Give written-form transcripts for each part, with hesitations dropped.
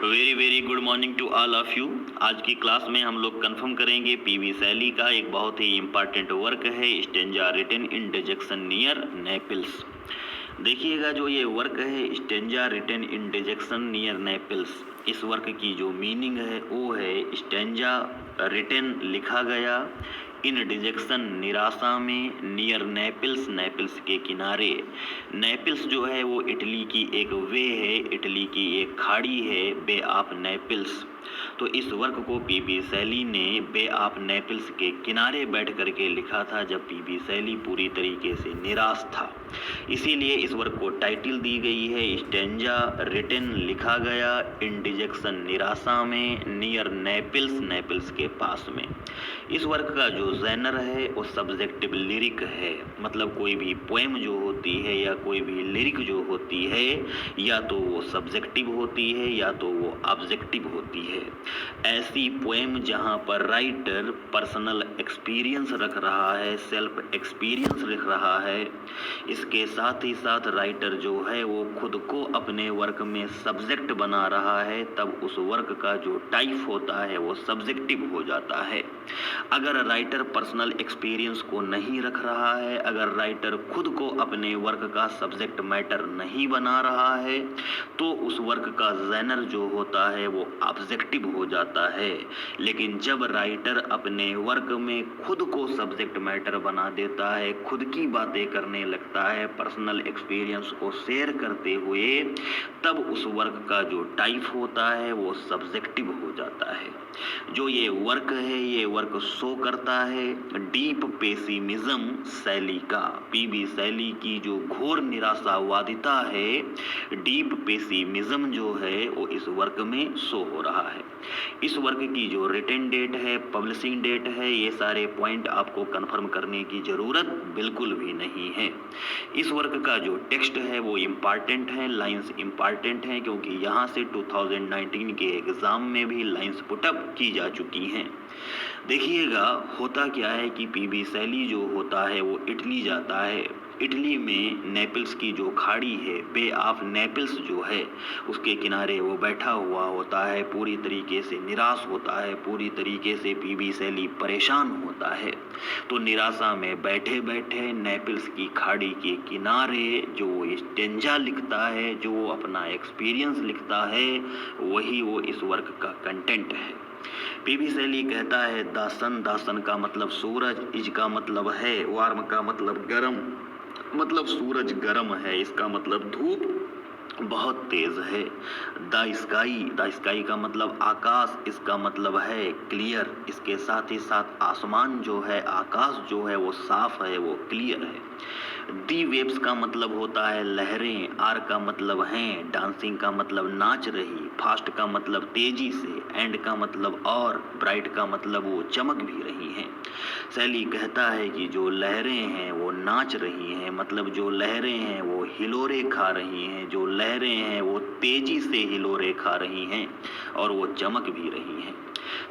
Very very good morning to all of you. आज की class में हम लोग कंफर्म करेंगे पीवी शैली का एक बहुत ही इम्पॉर्टेंट वर्क है stanza written in dejection near Naples. देखिएगा जो ये वर्क है stanza written in dejection near Naples, इस वर्क की जो मीनिंग है वो है स्टेंजा रिटन लिखा गया इन डिजेक्शन निराशा में नियर नेपल्स, नेपल्स के किनारे। नेपल्स जो है वो इटली की एक वे है, इटली की एक खाड़ी है, बे ऑफ नेपल्स। तो इस वर्क को पीबी शैली ने बे ऑफ नेपल्स के किनारे बैठ करके लिखा था जब पीबी शैली पूरी तरीके से निराश था। इसीलिए इस वर्क को टाइटल दी गई है स्टेंजा रिटन लिखा गया इन डिजेक्शन निराशा में नियर नेपल्स, नेपल्स के पास में। इस वर्क का जो जेनर है वो सब्जेक्टिव लिरिक है, मतलब कोई भी पोएम जो होती है या कोई भी लिरिक जो होती है या तो वो सब्जेक्टिव होती है या तो वो ऑब्जेक्टिव होती है। ऐसी पोएम जहाँ पर राइटर पर्सनल एक्सपीरियंस रख रहा है, सेल्फ एक्सपीरियंस रख रहा है, इसके साथ ही साथ राइटर जो है वो खुद को अपने वर्क में सब्जेक्ट बना रहा है, तब उस वर्क का जो टाइप होता है वो सब्जेक्टिव हो जाता है। अगर राइटर पर्सनल एक्सपीरियंस को नहीं रख रहा है, अगर राइटर खुद को अपने वर्क का सब्जेक्ट मैटर नहीं बना रहा है, तो उस वर्क का जेनर जो होता है वो ऑब्जेक्टिव हो जाता है। लेकिन जब राइटर अपने वर्क में खुद को सब्जेक्ट मैटर बना देता है, खुद की बातें करने लगता है, पर्सनल एक्सपीरियंस को शेयर करते हुए, तब उस वर्क का जो टाइप होता है वो सब्जेक्टिव हो जाता है। जो ये वर्क है ये वर्क शो करता है डीप पेसिमिज्म शैली का। पीबी शैली की जो घोर निराशावादिता है, डीप पेसिमिज्म जो है वो इस वर्क में शो हो रहा है। इस वर्क की जो रिटन डेट है, पब्लिशिंग डेट है, ये सारे पॉइंट आपको कंफर्म करने की ज़रूरत बिल्कुल भी नहीं है। इस वर्क का जो टेक्स्ट है वो इम्पॉर्टेंट है, लाइंस इम्पॉर्टेंट हैं, क्योंकि यहाँ से 2019 के एग्ज़ाम में भी लाइंस पुटअप की जा चुकी हैं। देखिएगा होता क्या है कि पीबी शैली जो होता है वो इटली जाता है। इटली में नेपल्स की जो खाड़ी है, बे ऑफ नेपल्स जो है, उसके किनारे वो बैठा हुआ होता है, पूरी तरीके से निराश होता है, पूरी तरीके से पीबी शैली परेशान होता है। तो निराशा में बैठे बैठे नेपल्स की खाड़ी के किनारे जो वो स्टेंजा लिखता है, जो वो अपना एक्सपीरियंस लिखता है, वही वो इस वर्क का कंटेंट है। पीबी शैली कहता है दासन, दासन का मतलब सूरज, इज का मतलब है, वार्म का मतलब गरम, मतलब सूरज गर्म है, इसका मतलब धूप बहुत तेज है। द स्काई का मतलब आकाश, इसका मतलब है क्लियर, इसके साथ ही साथ आसमान जो है, आकाश जो है वो साफ है, वो क्लियर है। दी वेव्स का मतलब होता है लहरें, आर का मतलब हैं, डांसिंग का मतलब नाच रही, फास्ट का मतलब तेजी से, एंड का मतलब और, ब्राइट का मतलब वो चमक भी रही हैं। शैली कहता है कि जो लहरें हैं वो नाच रही हैं, मतलब जो लहरें हैं वो हिलोरे खा रही हैं, जो लहरें हैं वो तेजी से हिलोरे खा रही हैं और वो चमक भी रही हैं।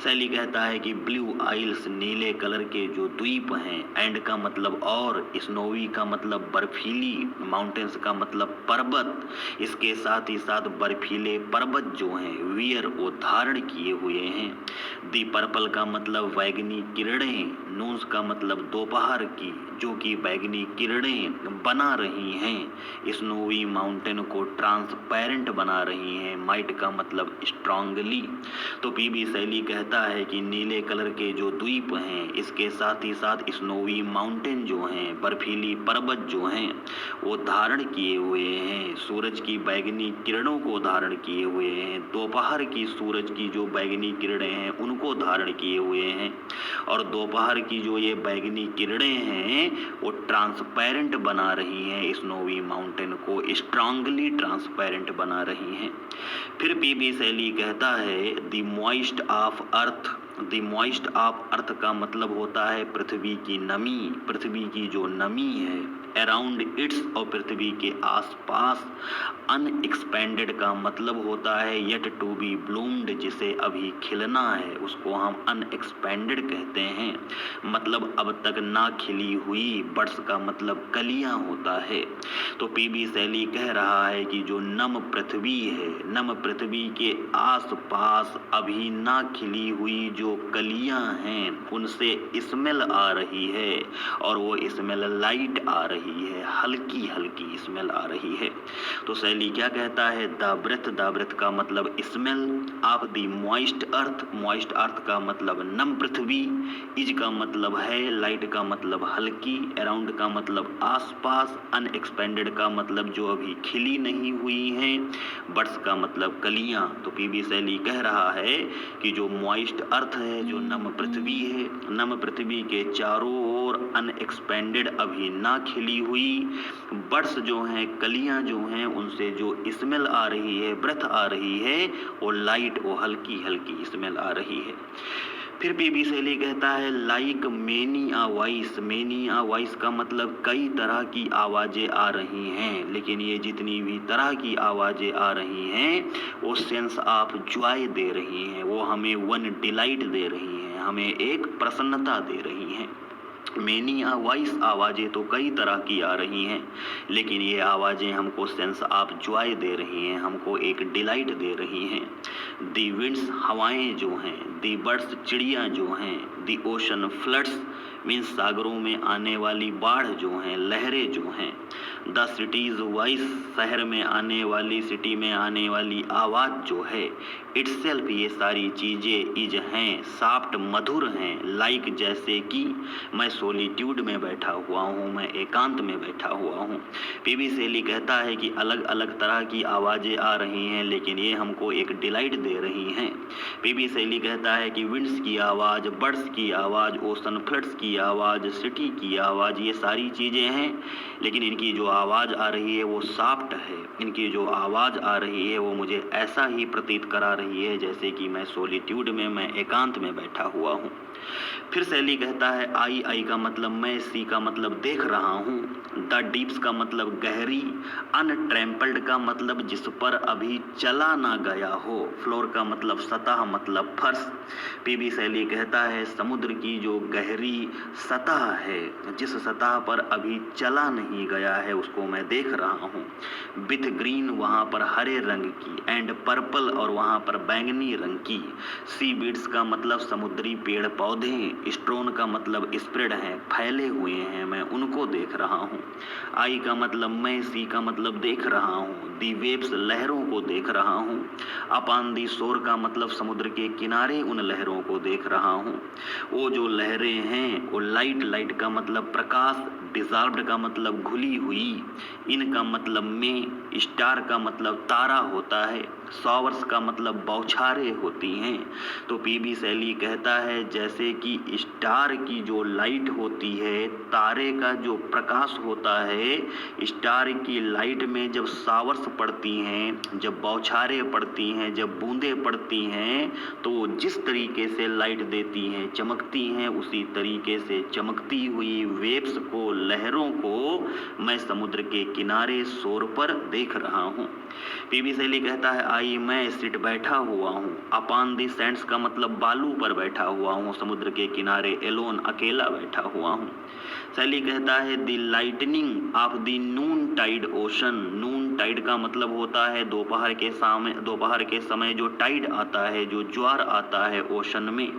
शैली कहता है कि ब्लू आइल्स, नीले कलर के जो द्वीप हैं, एंड का मतलब और, स्नोवी का मतलब बर्फीली, माउंटेन्स का मतलब पर्वत, इसके साथ ही साथ बर्फीले पर्वत जो हैं वियर वो धारण किए हुए हैं। दी पर्पल का मतलब बैगनी किरणें, नून्स का मतलब दोपहर की, जो कि बैगनी किरणें बना रही हैं, स्नोवी माउंटेन को ट्रांसपेरेंट बना रही हैं, माइट का मतलब स्ट्रांगली। तो पीबी शैली कहता है कि नीले कलर के जो द्वीप हैं, इसके साथ ही साथ स्नोवी माउंटेन जो हैं, बर्फीली पर्वत जो हैं, वो धारण किए हुए हैं, सूरज की बैगनी किरणों को धारण किए हुए हैं, दोपहर की सूरज की जो बैगनी किरणें हैं उनको धारण किए हुए हैं, और दोपहर की जो ये बैगनी किरणें हैं वो ट्रांसपेरेंट बना रही हैं, स्नोवी माउंटेन को स्ट्रांगली ट्रांसपेरेंट बना रही हैं। फिर पीबी शैली कहता है the moist of earth, the moist of earth का मतलब होता है पृथ्वी की नमी, पृथ्वी की जो नमी है, अराउंड इट्स और पृथ्वी के आसपास। अनएक्सपेंडेड का मतलब होता है येट टू बी ब्लूम्ड, जिसे अभी खिलना है उसको हम अनएक्सपेंडेड कहते हैं, मतलब अब तक ना खिली हुई। बड्स का मतलब कलियां होता है। तो पीबी शैली कह रहा है कि जो नम पृथ्वी है, नम पृथ्वी के आसपास अभी ना खिली हुई जो कलियां हैं उनसे स्मेल आ रही है, और वो स्मेल लाइट आ रही है, हल्की हल्की स्मेल आ रही है। तो शैली क्या कहता है, द ब्रेथ का मतलब smell of the moist earth, moist earth का मतलब नम पृथ्वी, इज का मतलब है, लाइट का मतलब हल्की, अराउंड का मतलब आसपास, अनएक्सपेंडेड का मतलब जो अभी खिली नहीं हुई हैं, बड्स का मतलब कलियां। तो पीबी शैली कह रहा है कि जो मॉइस्ट अर्थ है, जो नम पृथ्वी है, नम पृथ्वी के चारों ओर अनएक्सपेंडेड अभी ना खिली हुई बड्स जो हैं, कलियां जो हैं, उनसे जो स्मेल आ रही है, ब्रेथ आ रही है, वो लाइट, वो हल्की हल्की स्मेल आ रही है। फिर पीबी शैली कहता है लाइक मेनी आ वॉइस, मेनी आ वॉइस का मतलब कई तरह की आवाज़ें आ रही हैं, लेकिन ये जितनी भी तरह की आवाज़ें आ रही हैं वो सेंस ऑफ जॉय दे रही हैं, वो हमें वन डिलाइट दे रही हैं, हमें एक प्रसन्नता दे रही हैं। मेनी आ वॉइस, आवाज़ें तो कई तरह की आ रही हैं, लेकिन ये आवाज़ें हमको सेंस ऑफ जॉय दे रही हैं, हमको एक डिलाइट दे रही हैं। दी विंड्स, हवाएं जो हैं, दी बर्ड्स, चिड़िया जो हैं, दी ओशन फ्लड्स मीन्स सागरों में आने वाली बाढ़ जो हैं, लहरें जो हैं। द सिटीज वॉइस, शहर में आने वाली, सिटी में आने वाली आवाज़ जो है। इटसेल्फ, ये सारी चीज़ें इज हैं, सॉफ्ट मधुर हैं, लाइक जैसे कि मैं सोलिट्यूड में बैठा हुआ हूँ, मैं एकांत में बैठा हुआ हूँ। पीबी शैली कहता है कि अलग अलग तरह की आवाज़ें आ रही हैं, लेकिन ये हमको एक डिलाइट दे रही हैं। पीबी शैली कहता है कि विंड्स की आवाज़, बर्ड्स की आवाज़, ओशन फ्लड्स की आवाज़, सिटी की आवाज़, ये सारी चीज़ें हैं, लेकिन इनकी जो आवाज़ आ रही है वो सॉफ्ट है, इनकी जो आवाज़ आ रही है वो मुझे ऐसा ही प्रतीत करा रही है जैसे कि मैं सोलिट्यूड में, मैं एकांत में बैठा हुआ हूँ। फिर शैली कहता है आई का मतलब मैं, सी का मतलब देख रहा हूँ, द डीप्स का मतलब गहरी, अनट्रैम्पल्ड का मतलब जिस पर अभी चला ना गया हो, फ्लोर का मतलब सतह, मतलब फर्श। पीबी शैली कहता है समुद्र की जो गहरी सतह है, जिस सतह पर अभी चला नहीं गया है, उसको मैं देख रहा हूँ। विथ ग्रीन, वहाँ पर हरे रंग की, एंड पर्पल, और वहाँ पर बैंगनी रंग की। सी बीड्स का मतलब समुद्री पेड़ पौधे, स्टोन का मतलब स्प्रेड हैं, फैले हुए हैं, मैं उनको देख रहा हूँ। आई का मतलब मैं, सी का मतलब देख रहा हूँ, दी वेव्स, लहरों को देख रहा हूँ। अपान दी शोर का मतलब समुद्र के किनारे उन लहरों को देख रहा हूँ। वो जो लहरें हैं वो लाइट, लाइट का मतलब प्रकाश, डिजॉल्व्ड का मतलब घुली हुई, इनका मतलब में, स्टार का मतलब तारा होता है, शॉवर्स का मतलब बौछारें होती हैं। तो पीबी शैली कहता है जैसे कि स्टार की जो लाइट होती है, तारे का जो प्रकाश होता है, स्टार की लाइट में जब शॉवर्स पड़ती हैं, जब बौछारें पड़ती हैं, जब बूंदें पड़ती हैं, तो वो जिस तरीके से लाइट देती हैं, चमकती हैं, उसी तरीके से चमकती हुई वेव्स को, लहरों को मैं समुद्र के किनारे शोर पर देख रहा हूँ। पीबी शैली कहता है आई, मैं सिट, बैठा हुआ हूँ। अपान दी सैंड्स का मतलब बालू पर बैठा हुआ हूँ, समुद्र के किनारे एलोन, अकेला बैठा हुआ हूँ। शैली कहता है the lightning of the noon tide ocean, noon tide का मतलब होता है दोपहर के समय जो टाइड आता है, जो ज्वार आता है ओशन में,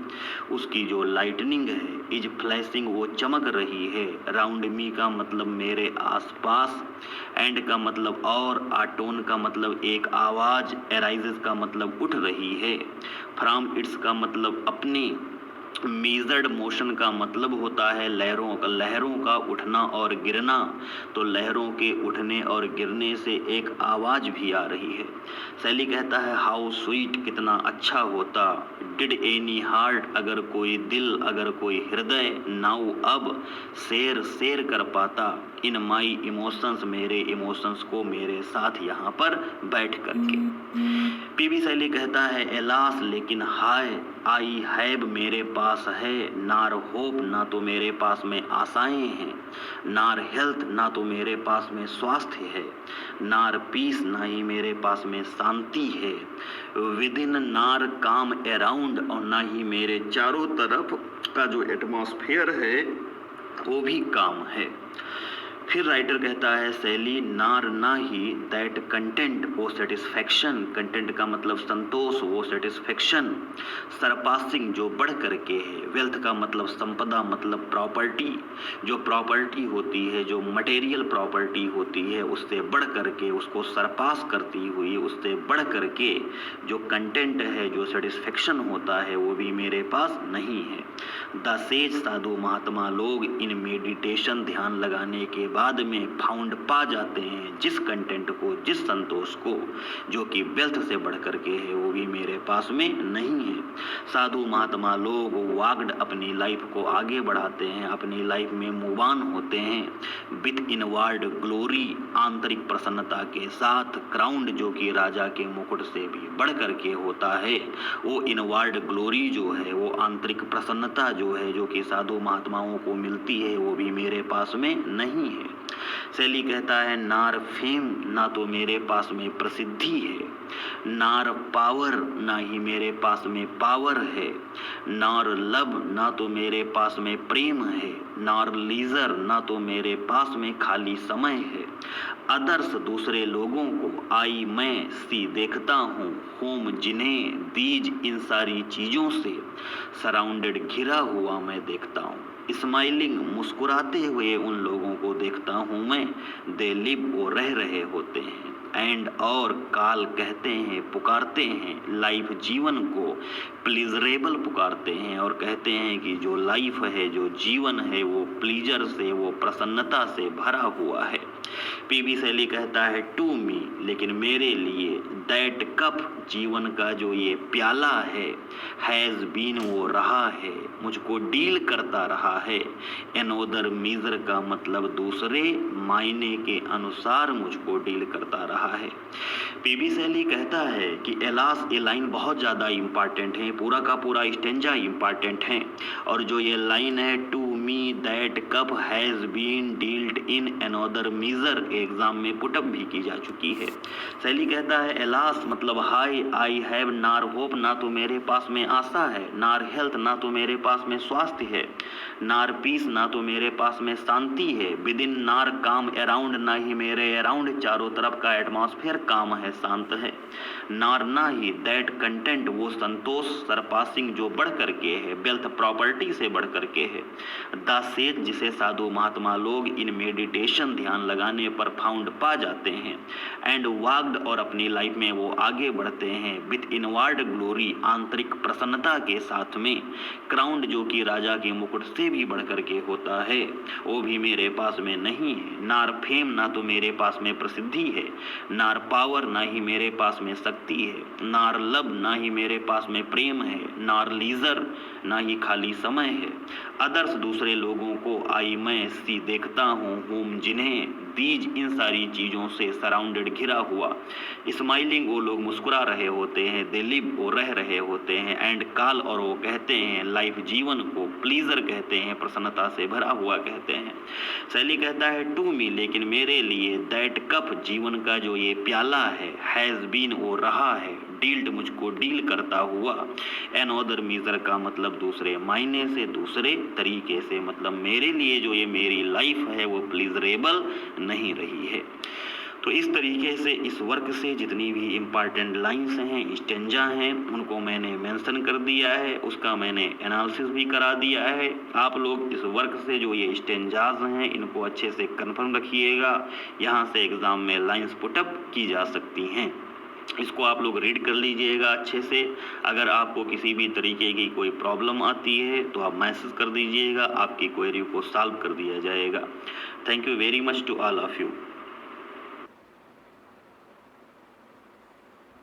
उसकी जो लाइटनिंग है, इज फ्लैशिंग, वो चमक रही है। राउंड मी का मतलब मेरे आसपास, एंड का मतलब और, आटोन का मतलब एक आवाज़, एराइजेस का मतलब उठ रही है। फ्रॉम इट्स का मतलब अपने, मेजर्ड मोशन का मतलब होता है लहरों का उठना और गिरना। तो लहरों के उठने और गिरने से एक आवाज़ भी आ रही है। शैली कहता है हाउ स्वीट, कितना अच्छा होता। डिड एनी हार्ट, अगर कोई दिल, अगर कोई हृदय, नाउ अब शेर कर पाता। इन माई इमोशंस, मेरे इमोशंस को मेरे साथ यहाँ पर बैठ करके। पीबी शैली कहता है एलास लेकिन हाय, आई हैव मेरे पास है, नार होप ना तो मेरे पास में आशाएं हैं, नार हेल्थ ना तो मेरे पास में स्वास्थ्य है, नार पीस ना ही मेरे पास में शांति है, विद इन नार काम अराउंड, और ना ही मेरे चारों तरफ का जो एटमॉस्फेयर है वो भी काम है। फिर राइटर कहता है शैली नार ना ही दैट कंटेंट वो सेटिस्फैक्शन, कंटेंट का मतलब संतोष, वो सेटिस्फैक्शन, सरपासिंग जो बढ़ करके है, वेल्थ का मतलब संपदा मतलब प्रॉपर्टी, जो प्रॉपर्टी होती है, जो मटेरियल प्रॉपर्टी होती है उससे बढ़ करके, उसको सरपास करती हुई, उससे बढ़ करके जो कंटेंट है, जो सेटिस्फैक्शन होता है वो भी मेरे पास नहीं है। द सेज साधु महात्मा लोग इन मेडिटेशन ध्यान लगाने के बाद में फाउंड पा जाते हैं जिस कंटेंट को, जिस संतोष को, जो कि वेल्थ से बढ़ करके है वो भी मेरे पास में नहीं है। साधु महात्मा लोग वाग्ड अपनी लाइफ को आगे बढ़ाते हैं, अपनी लाइफ में मूव ऑन होते हैं विथ इनवर्ड ग्लोरी, आंतरिक प्रसन्नता के साथ, क्राउंड जो कि राजा के मुकुट से भी बढ़ करके होता है, वो इनवर्ड ग्लोरी जो है, वो आंतरिक प्रसन्नता जो है, जो कि साधु महात्माओं को मिलती है वो भी मेरे पास में नहीं है। शैली कहता है नार फेम ना तो मेरे पास में प्रसिद्धि है, नार पावर ना ही मेरे पास में पावर है, नार लव ना तो मेरे पास में प्रेम है, नार लीजर ना तो मेरे पास में खाली समय है, अदर्स दूसरे लोगों को, आई मैं सी देखता हूँ, होम जिन्हें, दीज इन सारी चीजों से, सराउंडेड घिरा हुआ मैं देखता हूँ, स्माइलिंग मुस्कुराते हुए उन लोगों को देखता हूँ मैं, दे लिव वो रह रहे होते हैं, एंड और काल कहते हैं, पुकारते हैं, लाइफ जीवन को प्लीजरेबल पुकारते हैं और कहते हैं कि जो लाइफ है, जो जीवन है वो प्लीजर से, वो प्रसन्नता से भरा हुआ है। पीबी शैली कहता है टू मी लेकिन मेरे लिए, दैट कप जीवन का जो ये प्याला है, हैज बीन वो रहा है, मुझको डील करता रहा है, एनोदर मीजर का मतलब दूसरे मायने के अनुसार मुझको डील करता रहा है। पीबी शैली कहता है कि एलास ये लाइन बहुत ज़्यादा इम्पॉर्टेंट है, पूरा का पूरा स्टेंजा इम्पॉर्टेंट है, और जो ये लाइन है to me that cup has been dealt in another measure exam में पुटअप भी की जा चुकी है। शैली कहता है एलास मतलब हाई, आई हैव नार होप ना तो मेरे पास में आशा है, नार हेल्थ ना तो मेरे पास में स्वास्थ्य है, नार पीस ना तो मेरे पास में शांति है, विद इन नार काम अराउंड ना ही मेरे अराउंड चारों तरफ का एटमॉस्फेयर काम है, शांत है, नार ना ही दैट कंटेंट वो संतोष, सरपासिंग जो बढ़ करके है, वेल्थ प्रॉपर्टी से बढ़ करके है, द सेज जिसे साधु महात्मा लोग इन मेडिटेशन ध्यान लगाने पर फाउंड पा जाते हैं, एंड वाग्ड और अपनी लाइफ में वो आगे बढ़ते हैं विथ इनवर्ड ग्लोरी आंतरिक प्रसन्नता के साथ में, क्राउंड जो कि राजा के मुकुट से भी बढ़ करके होता है वो भी मेरे पास में नहीं है, नार फेम ना तो मेरे पास में प्रसिद्धि है, नार पावर ना ही मेरे पास में शक्ति है, नार लव ना ही मेरे पास में प्रेम है, नार लीजर ना ही खाली समय है, अदर्स दूसरे लोगों को आई मैं सी देखता हूँ, होम जिन्हें, दीज इन सारी चीज़ों से सराउंडेड घिरा हुआ, स्माइलिंग वो लोग मुस्कुरा रहे होते हैं, दे लिव वो रह रहे होते हैं, एंड काल और वो कहते हैं, लाइफ जीवन को प्लीजर कहते हैं, प्रसन्नता से भरा हुआ कहते हैं। शैली कहता है टू मी लेकिन मेरे लिए, दैट कप जीवन का जो ये प्याला है, हैज़ बीन वो रहा है, डील्ड मुझको डील करता हुआ, एनोदर मीजर का मतलब दूसरे मायने से, दूसरे तरीके से, मतलब मेरे लिए जो ये मेरी लाइफ है वो प्लीजरेबल नहीं रही है। तो इस तरीके से इस वर्क से जितनी भी इम्पॉर्टेंट लाइंस हैं, स्टेंजा हैं, उनको मैंने मेंशन कर दिया है, उसका मैंने एनालिसिस भी करा दिया है। आप लोग इस वर्क से जो ये स्टेंजाज हैं इनको अच्छे से कंफर्म रखिएगा, यहाँ से एग्ज़ाम में लाइंस पुटअप की जा सकती हैं। इसको आप लोग रीड कर लीजिएगा अच्छे से। अगर आपको किसी भी तरीके की कोई प्रॉब्लम आती है तो आप मैसेज कर दीजिएगा, आपकी क्वेरी को सॉल्व कर दिया जाएगा। Thank you very much to all of you.